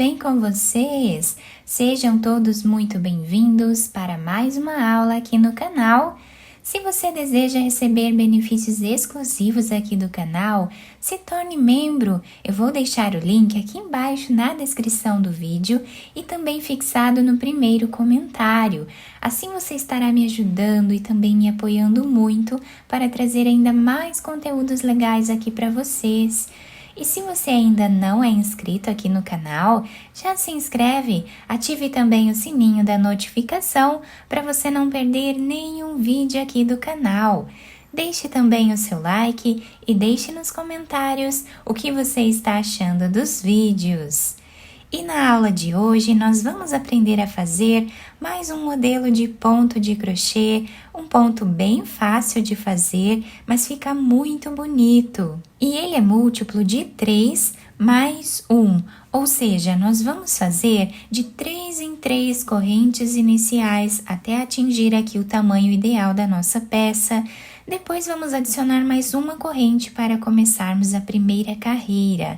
bem com vocês? Sejam todos muito bem-vindos para mais uma aula aqui no canal. Se você deseja receber benefícios exclusivos aqui do canal, se torne membro. Eu vou deixar o link aqui embaixo na descrição do vídeo e também fixado no primeiro comentário. Assim você estará me ajudando e também me apoiando muito para trazer ainda mais conteúdos legais aqui para vocês. E se você ainda não é inscrito aqui no canal, já se inscreve, ative também o sininho da notificação para você não perder nenhum vídeo aqui do canal. Deixe também o seu like e deixe nos comentários o que você está achando dos vídeos. E na aula de hoje nós vamos aprender a fazer mais um modelo de ponto de crochê, um ponto bem fácil de fazer, mas fica muito bonito. E ele é múltiplo de 3 mais 1, ou seja, nós vamos fazer de 3 em 3 correntes iniciais até atingir aqui o tamanho ideal da nossa peça. Depois vamos adicionar mais uma corrente para começarmos a primeira carreira.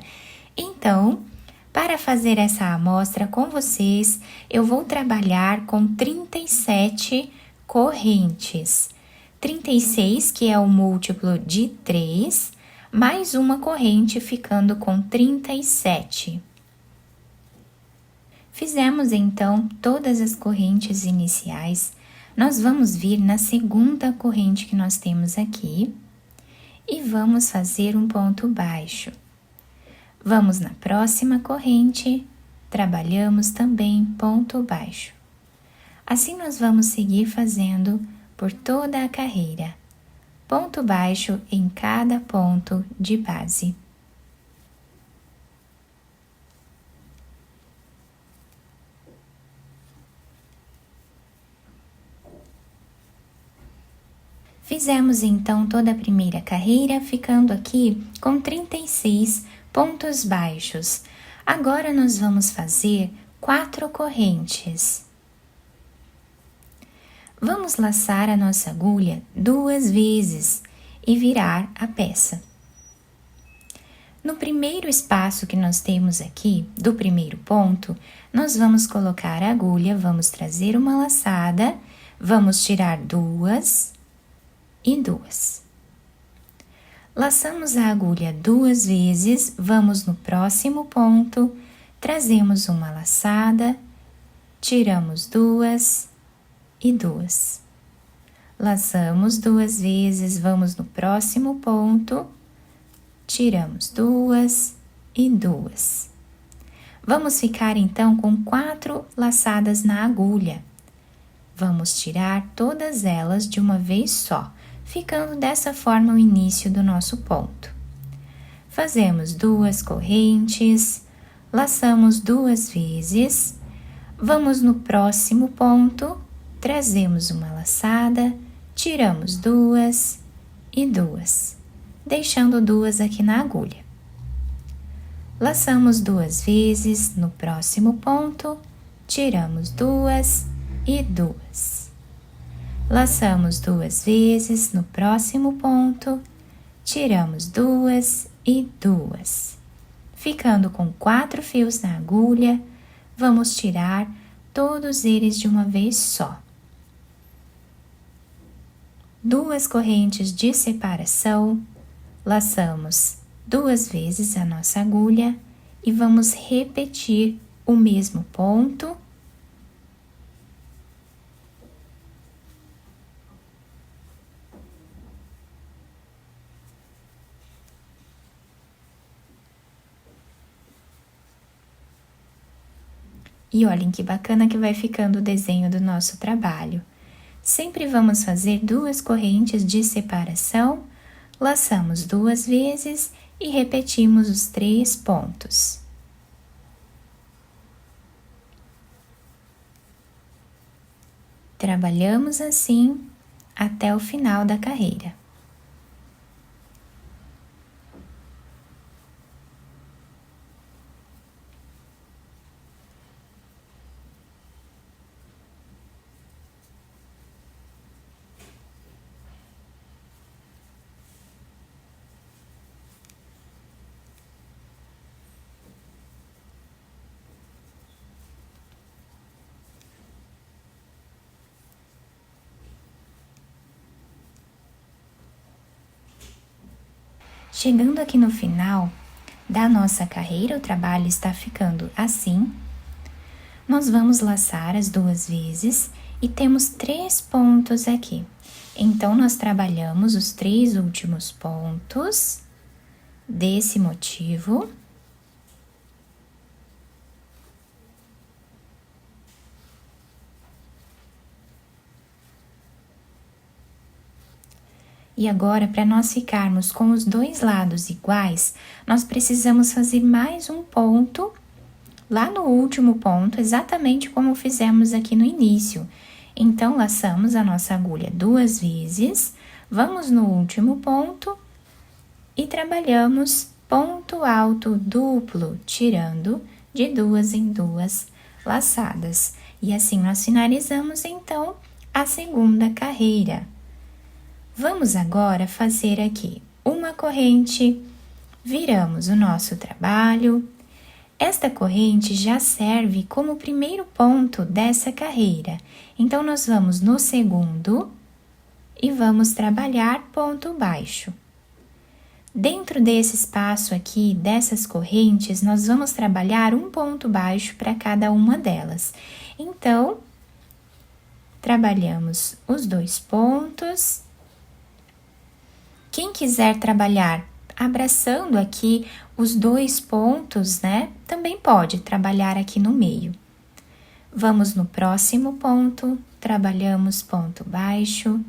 Então, para fazer essa amostra com vocês, eu vou trabalhar com 37 correntes. 36, que é o múltiplo de 3, mais uma corrente, ficando com 37. Fizemos, então, todas as correntes iniciais. Nós vamos vir na segunda corrente que nós temos aqui e vamos fazer um ponto baixo. Vamos na próxima corrente, trabalhamos também ponto baixo. Assim nós vamos seguir fazendo por toda a carreira, ponto baixo em cada ponto de base. Fizemos então toda a primeira carreira, ficando aqui com 36 pontos baixos. Agora nós vamos fazer 4 correntes. Vamos laçar a nossa agulha 2 vezes e virar a peça. No primeiro espaço que nós temos aqui, do primeiro ponto, nós vamos colocar a agulha, vamos trazer uma laçada, vamos tirar 2 e 2. Laçamos a agulha 2 vezes, vamos no próximo ponto, trazemos uma laçada, tiramos 2 e 2. Laçamos 2 vezes, vamos no próximo ponto, tiramos 2 e 2. Vamos ficar então com 4 laçadas na agulha. Vamos tirar todas elas de uma vez só, ficando dessa forma o início do nosso ponto. Fazemos 2 correntes, laçamos 2 vezes, vamos no próximo ponto, trazemos uma laçada, tiramos 2 e 2, deixando 2 aqui na agulha. Laçamos 2 vezes, no próximo ponto, tiramos 2 e 2. Laçamos 2 vezes, no próximo ponto, tiramos 2 e 2. Ficando com 4 fios na agulha, vamos tirar todos eles de uma vez só. 2 correntes de separação, laçamos 2 vezes a nossa agulha e vamos repetir o mesmo ponto. E olhem que bacana que vai ficando o desenho do nosso trabalho. Sempre vamos fazer 2 correntes de separação, laçamos 2 vezes e repetimos os 3 pontos. Trabalhamos assim até o final da carreira. Chegando aqui no final da nossa carreira, o trabalho está ficando assim. Nós vamos laçar as 2 vezes e temos 3 pontos aqui. Então, nós trabalhamos os 3 últimos pontos desse motivo. E agora, para nós ficarmos com os 2 lados iguais, nós precisamos fazer mais um ponto lá no último ponto, exatamente como fizemos aqui no início. Então, laçamos a nossa agulha 2 vezes, vamos no último ponto e trabalhamos ponto alto duplo, tirando de 2 em 2 laçadas. E assim nós finalizamos, então, a segunda carreira. Vamos agora fazer aqui uma corrente, viramos o nosso trabalho. Esta corrente já serve como primeiro ponto dessa carreira. Então, nós vamos no segundo e vamos trabalhar ponto baixo. Dentro desse espaço aqui, dessas correntes, nós vamos trabalhar um ponto baixo para cada uma delas. Então, trabalhamos os 2 pontos. Quem quiser trabalhar abraçando aqui os 2 pontos, né? Também pode trabalhar aqui no meio. Vamos no próximo ponto, trabalhamos ponto baixo.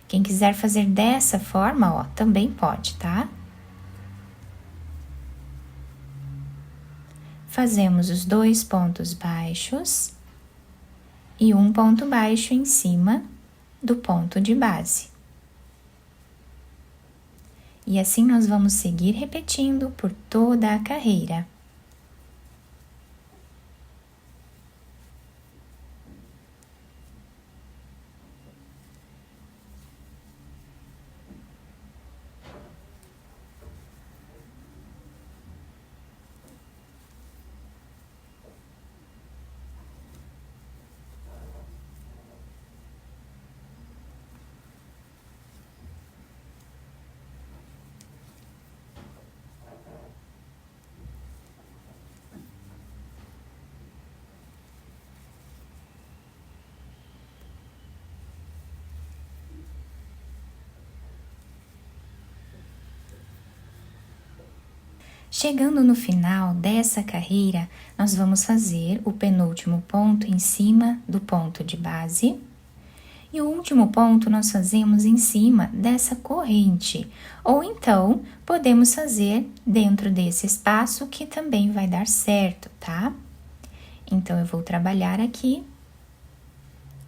Quem quiser fazer dessa forma, ó, também pode, tá? Fazemos os 2 pontos baixos e um ponto baixo em cima do ponto de base. E assim nós vamos seguir repetindo por toda a carreira. Chegando no final dessa carreira, nós vamos fazer o penúltimo ponto em cima do ponto de base. E o último ponto nós fazemos em cima dessa corrente. Ou então, podemos fazer dentro desse espaço que também vai dar certo, tá? Então, eu vou trabalhar aqui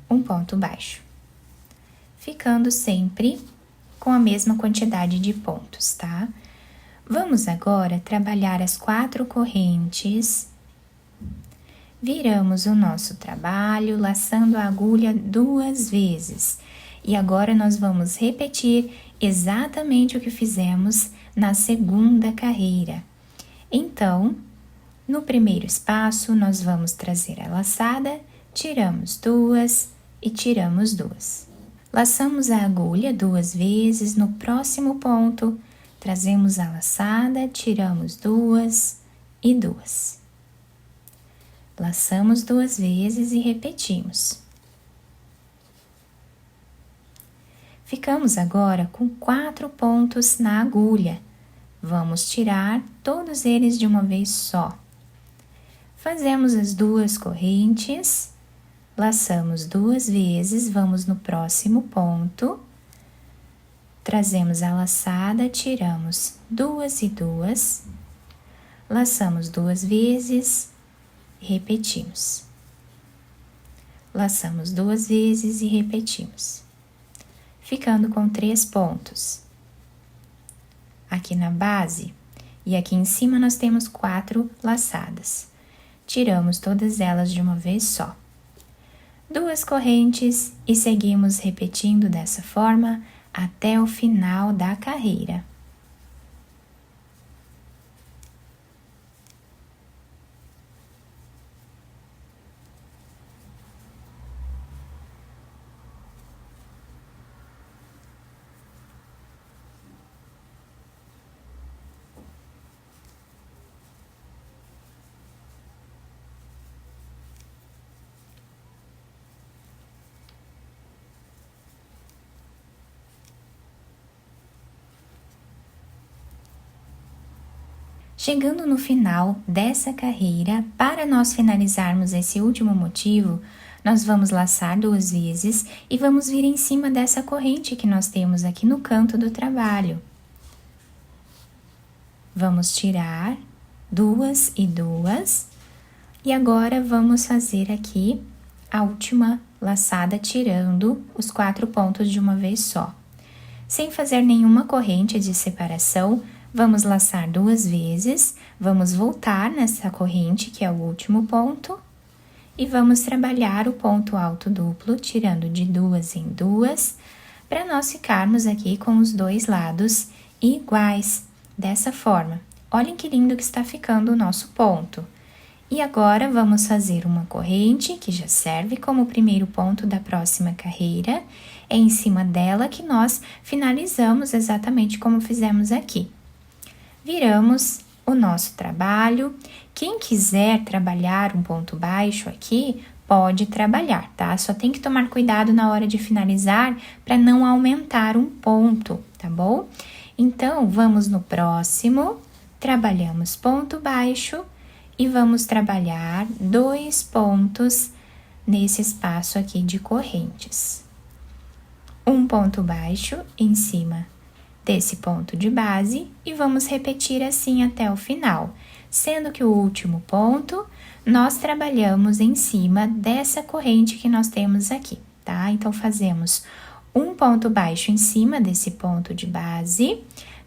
um ponto baixo, ficando sempre com a mesma quantidade de pontos, tá? Vamos agora trabalhar as 4 correntes. Viramos o nosso trabalho, laçando a agulha 2 vezes. E agora nós vamos repetir exatamente o que fizemos na segunda carreira. Então, no primeiro espaço, nós vamos trazer a laçada, tiramos 2 e tiramos 2. Laçamos a agulha 2 vezes no próximo ponto, trazemos a laçada, tiramos 2 e 2. Laçamos 2 vezes e repetimos. Ficamos agora com 4 pontos na agulha. Vamos tirar todos eles de uma vez só. Fazemos as 2 correntes, laçamos 2 vezes, vamos no próximo ponto. Trazemos a laçada, tiramos 2 e 2, laçamos 2 vezes e repetimos. Laçamos 2 vezes e repetimos, ficando com 3 pontos. Aqui na base e aqui em cima nós temos 4 laçadas. Tiramos todas elas de uma vez só. 2 correntes e seguimos repetindo dessa forma até o final da carreira. Chegando no final dessa carreira, para nós finalizarmos esse último motivo, nós vamos laçar 2 vezes e vamos vir em cima dessa corrente que nós temos aqui no canto do trabalho. Vamos tirar 2 e 2 e agora vamos fazer aqui a última laçada tirando os 4 pontos de uma vez só. Sem fazer nenhuma corrente de separação, vamos laçar 2 vezes, vamos voltar nessa corrente, que é o último ponto, e vamos trabalhar o ponto alto duplo, tirando de 2 em 2, para nós ficarmos aqui com os 2 lados iguais, dessa forma. Olhem que lindo que está ficando o nosso ponto. E agora, vamos fazer uma corrente, que já serve como primeiro ponto da próxima carreira. É em cima dela que nós finalizamos exatamente como fizemos aqui. Viramos o nosso trabalho. Quem quiser trabalhar um ponto baixo aqui, pode trabalhar, tá? Só tem que tomar cuidado na hora de finalizar para não aumentar um ponto, tá bom? Então, vamos no próximo, trabalhamos ponto baixo e vamos trabalhar 2 pontos nesse espaço aqui de correntes. Um ponto baixo em cima desse ponto de base e vamos repetir assim até o final, sendo que o último ponto nós trabalhamos em cima dessa corrente que nós temos aqui, tá? Então, fazemos um ponto baixo em cima desse ponto de base,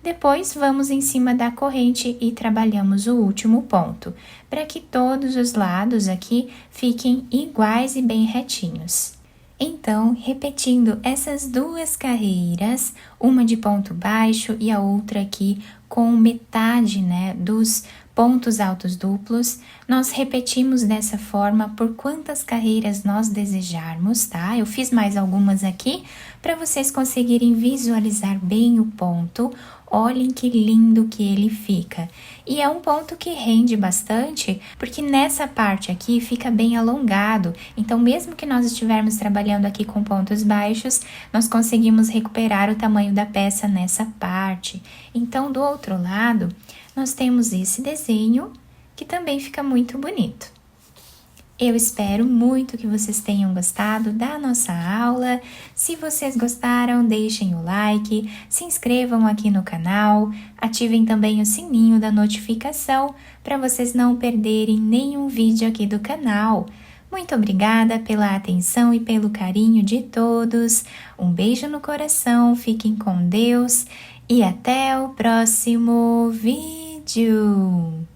depois vamos em cima da corrente e trabalhamos o último ponto, para que todos os lados aqui fiquem iguais e bem retinhos. Então, repetindo essas 2 carreiras, uma de ponto baixo e a outra aqui com metade, né, dos pontos altos duplos, nós repetimos dessa forma por quantas carreiras nós desejarmos, tá? Eu fiz mais algumas aqui para vocês conseguirem visualizar bem o ponto. Olhem que lindo que ele fica. E é um ponto que rende bastante, porque nessa parte aqui fica bem alongado. Então, mesmo que nós estivermos trabalhando aqui com pontos baixos, nós conseguimos recuperar o tamanho da peça nessa parte. Então, do outro lado, nós temos esse desenho, que também fica muito bonito. Eu espero muito que vocês tenham gostado da nossa aula. Se vocês gostaram, deixem o like, se inscrevam aqui no canal, ativem também o sininho da notificação para vocês não perderem nenhum vídeo aqui do canal. Muito obrigada pela atenção e pelo carinho de todos. Um beijo no coração, fiquem com Deus e até o próximo vídeo.